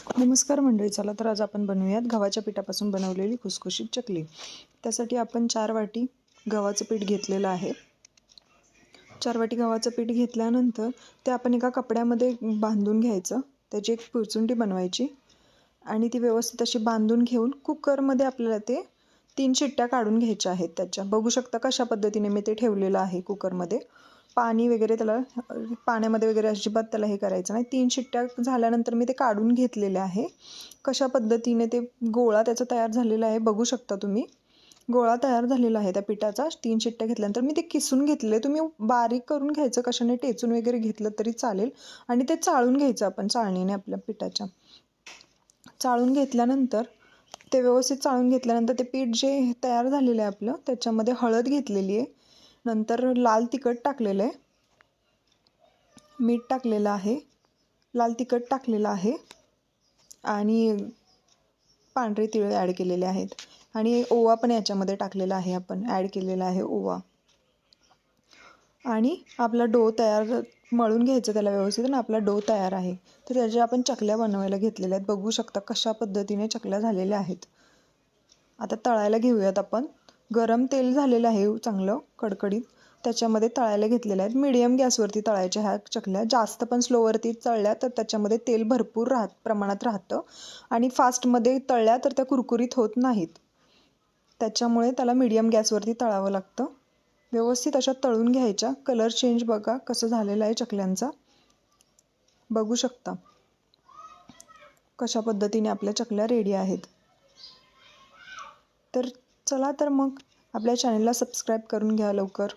नमस्कार मंडळी, चला तर आज आपण बनवूयात गव्हाच्या पिठापासून बनवलेली खुसखुशीत चकली। त्यासाठी आपण 4 वाटी गव्हाचं पीठ घेतलेलं आहे। 4 वाटी गव्हाचं पीठ घेतल्यानंतर ते आपण एका कपड्यामध्ये बांधून घ्यायचं। त्याची एक पुरचुंडी बनवायची आणि ती व्यवस्थित अशी बांधून घेऊन कुकरमध्ये आपल्याला ते 3 शिट्ट्या काढून घ्यायच्या आहेत। त्याच्या बघू शकता कशा पद्धतीने मी ते ठेवलेलं आहे कुकरमध्ये। पाणी वगैरे त्याला पाण्यामध्ये वगैरे अजिबात त्याला हे करायचं नाही। 3 शिट्ट्या झाल्यानंतर मी ते काढून घेतलेले आहे। कशा पद्धतीने ते गोळा त्याचा तयार झालेला आहे बघू शकता तुम्ही। गोळा तयार झालेला आहे त्या पिठाचा। 3 शिट्ट्या घेतल्यानंतर मी ते किसून घेतले। तुम्ही बारीक करून घ्यायचं, कशाने टेचून वगैरे घेतलं तरी चालेल आणि ते चाळून घ्यायचं आपण चाळणीने आपल्या पिठाच्या। चाळून घेतल्यानंतर ते व्यवस्थित चाळून घेतल्यानंतर ते पीठ जे तयार झालेलं आहे आपलं त्याच्यामध्ये हळद घेतलेली आहे, नंतर लाल तिखट टाकलेलं आहे, मीठ टाकलेलं आहे, लाल तिखट टाकलेलं आहे आणि पांढरे तिळ ॲड केलेले आहेत आणि ओवा पण याच्यामध्ये टाकलेला आहे, आपण ॲड केलेला आहे ओवा। आणि आपला डो तयार मळून घ्यायचं त्याला व्यवस्थित आणि आपला डो तयार आहे। तर त्याच्या आपण चकल्या बनवायला घेतलेल्या आहेत। बघू शकता कशा पद्धतीने चकल्या झालेल्या आहेत। आता तळायला घेऊयात आपण। गरम तेल झालेलं आहे चांगलं कडकडीत, त्याच्यामध्ये तळायला घेतलेल्या आहेत। मीडियम गॅसवरती तळायच्या ह्या चकल्या। जास्त पण स्लोवरती तळल्या तर त्याच्यामध्ये तेल भरपूर प्रमाणात राहतं आणि फास्टमध्ये तळल्या तर त्या कुरकुरीत होत नाहीत। त्याच्यामुळे त्याला मीडियम गॅसवरती तळावं लागतं। व्यवस्थित अशा तळून घ्यायच्या। कलर चेंज बघा कसं झालेला आहे चकल्यांचा, बघू शकता कशा पद्धतीने आपल्या चकल्या रेडी आहेत। तर चला तर मग आपल्या चॅनलला सबस्क्राईब करून घ्या लवकर।